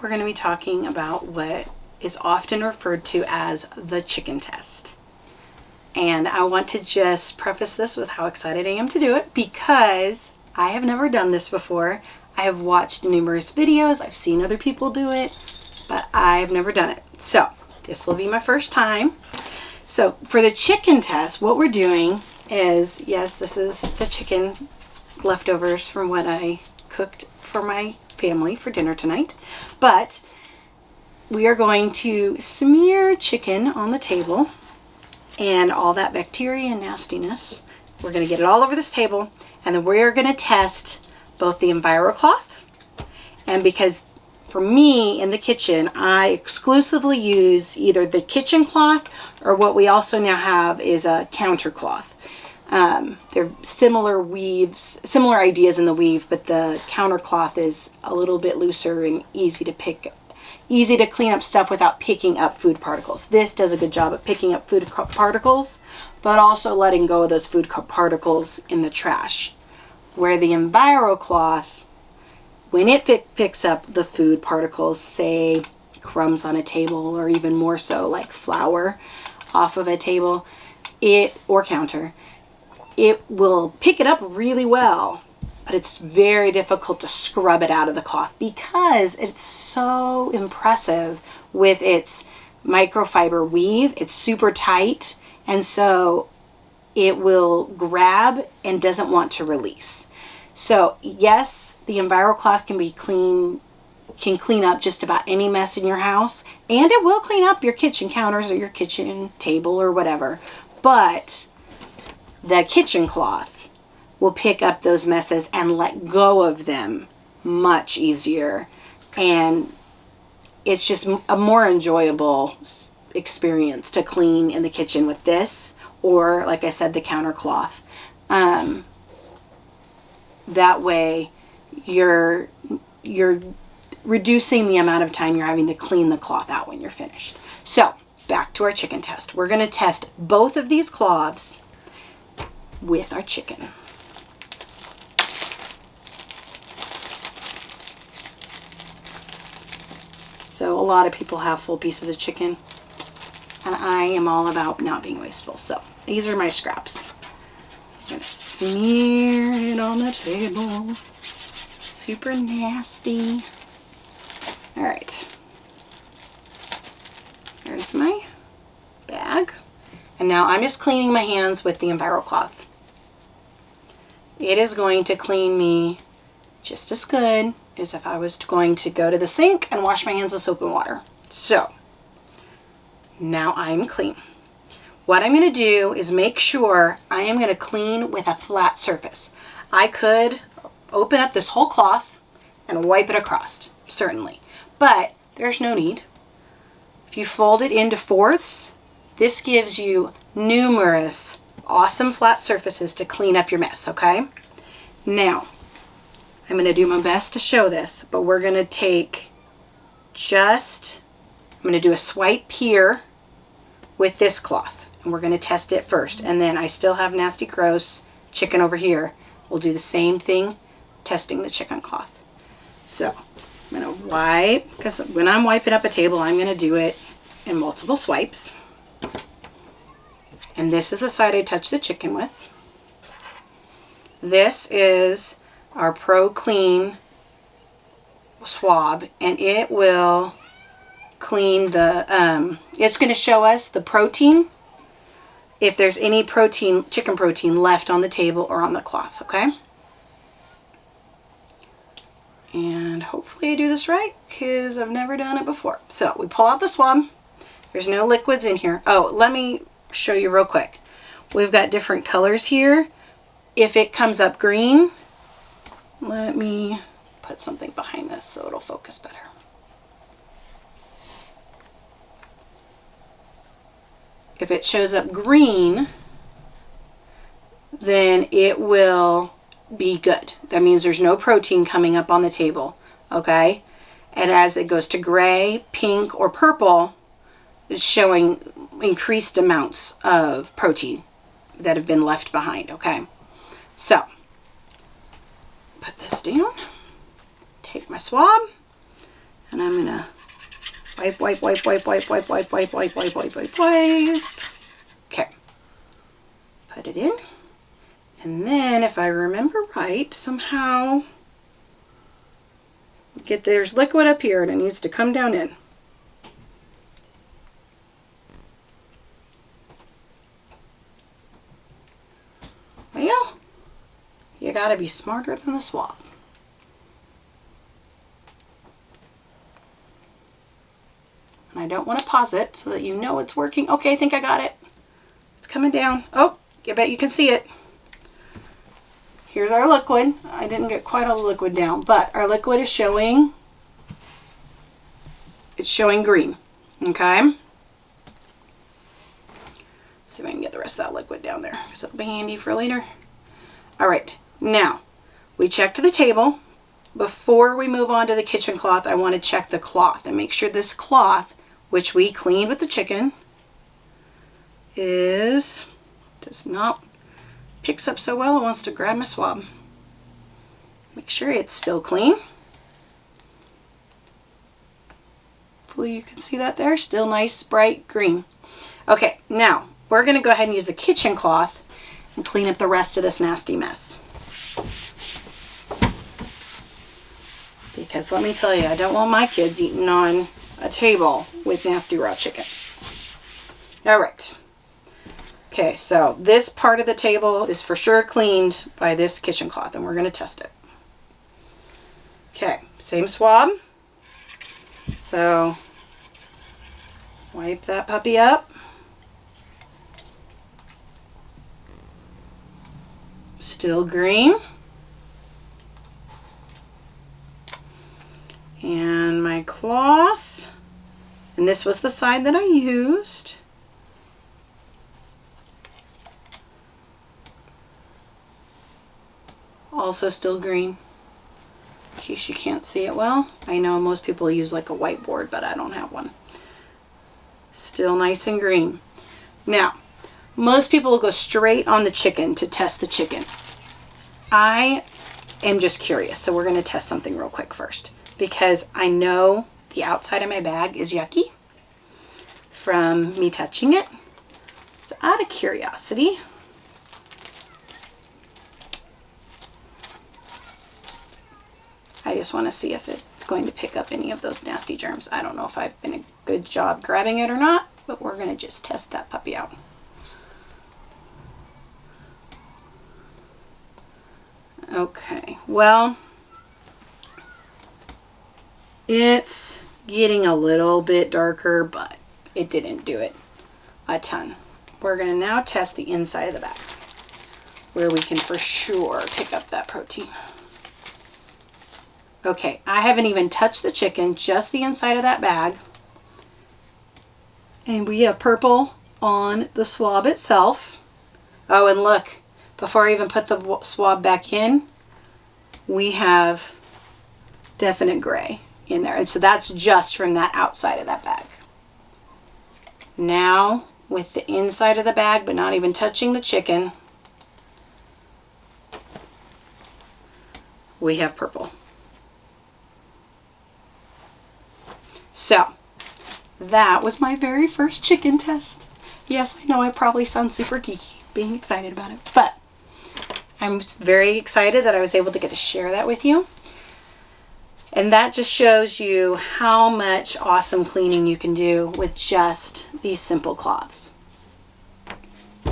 we're going to be talking about what is often referred to as the chicken test. And I want to just preface this with how excited I am to do it, because I have never done this before. I have watched numerous videos, I've seen other people do it, but I've never done it. So this will be my first time. So for the chicken test, what we're doing is, yes, this is the chicken leftovers from what I cooked for my family for dinner tonight, but we are going to smear chicken on the table and all that bacteria and nastiness. We're going to get it all over this table, and then we're going to test both the Enviro cloth, and because for me in the kitchen, I exclusively use either the kitchen cloth or what we also now have is a counter cloth. They're similar weaves, similar ideas in the weave, but the counter cloth is a little bit looser and easy to clean up stuff without picking up food particles. This does a good job at picking up food particles, but also letting go of those food particles in the trash. Where the Enviro cloth, when it picks up the food particles, say crumbs on a table, or even more so like flour off of a table, or counter, it will pick it up really well, but it's very difficult to scrub it out of the cloth because it's so impressive with its microfiber weave. It's super tight, and so it will grab and doesn't want to release. So yes, the Enviro cloth can clean up just about any mess in your house, and it will clean up your kitchen counters or your kitchen table or whatever, but the kitchen cloth will pick up those messes and let go of them much easier, and it's just a more enjoyable experience to clean in the kitchen with this, or like I said, the counter cloth. That way you're reducing the amount of time you're having to clean the cloth out when you're finished. So back to our chicken test. We're going to test both of these cloths with our chicken. So a lot of people have full pieces of chicken, and I am all about not being wasteful. So these are my scraps. I'm gonna smear it on the table. Super nasty. All right. There's my bag. And now I'm just cleaning my hands with the Enviro cloth. It is going to clean me just as good as if I was going to go to the sink and wash my hands with soap and water. So now I'm clean. What I'm going to do is make sure I am going to clean with a flat surface. I could open up this whole cloth and wipe it across, certainly, but there's no need. If you fold it into fourths, this gives you numerous awesome flat surfaces to clean up your mess, okay? Now, I'm going to do my best to show this, but we're going to take I'm going to do a swipe here with this cloth, and we're going to test it first. And then I still have nasty gross chicken over here. We'll do the same thing, testing the chicken cloth. So I'm going to wipe, because when I'm wiping up a table, I'm going to do it in multiple swipes. And this is the side I touch the chicken with. This is our Pro Clean Swab, and it will clean the, it's going to show us the protein, if there's any protein, chicken protein left on the table or on the cloth, okay? And hopefully I do this right, because I've never done it before. So we pull out the swab. There's no liquids in here. Oh, let me show you real quick. We've got different colors here. If it comes up green, let me put something behind this so it'll focus better. If it shows up green, then it will be good. That means there's no protein coming up on the table, okay? And as it goes to gray, pink, or purple, it's showing increased amounts of protein that have been left behind, okay? So, put this down, take my swab, And I'm gonna wipe, wipe, wipe, wipe, wipe, wipe, wipe, wipe, wipe, wipe, wipe, wipe, wipe. Okay. Put it in. And then if I remember right, somehow there's liquid up here and it needs to come down in. Well, you gotta be smarter than the swab. And I don't want to pause it so that you know it's working. Okay, I think I got it. It's coming down. Oh, I bet you can see it. Here's our liquid. I didn't get quite all the liquid down, but our liquid is showing, it's showing green, okay? See if I can get the rest of that liquid down there, because it'll be handy for later. All right, now we checked the table. Before we move on to the kitchen cloth, I want to check the cloth and make sure this cloth, which we cleaned with the chicken, does not picks up so well. It wants to grab my swab. Make sure it's still clean. Hopefully you can see that there. Still nice, bright green. Okay, now we're going to go ahead and use the kitchen cloth and clean up the rest of this nasty mess. Because let me tell you, I don't want my kids eating on a table with nasty raw chicken. All right. Okay, so this part of the table is for sure cleaned by this kitchen cloth, and we're going to test it. Okay, same swab. So wipe that puppy up. Still green. And my cloth, and this was the side that I used. Also still green, in case you can't see it well. I know most people use like a whiteboard, but I don't have one. Still nice and green. Now, most people will go straight on the chicken to test the chicken. I am just curious, so we're going to test something real quick first, because I know the outside of my bag is yucky from me touching it. So out of curiosity, I just want to see if it's going to pick up any of those nasty germs. I don't know if I've been a good job grabbing it or not, but we're going to just test that puppy out. Okay, well, it's getting a little bit darker, but it didn't do it a ton. We're going to now test the inside of the bag, where we can for sure pick up that protein. Okay, I haven't even touched the chicken, just the inside of that bag. And we have purple on the swab itself. Oh, and look, before I even put the swab back in, we have definite gray in there. And so that's just from that outside of that bag. Now, with the inside of the bag, but not even touching the chicken, we have purple. So, that was my very first chicken test. Yes, I know I probably sound super geeky being excited about it, but I'm very excited that I was able to get to share that with you. And that just shows you how much awesome cleaning you can do with just these simple cloths.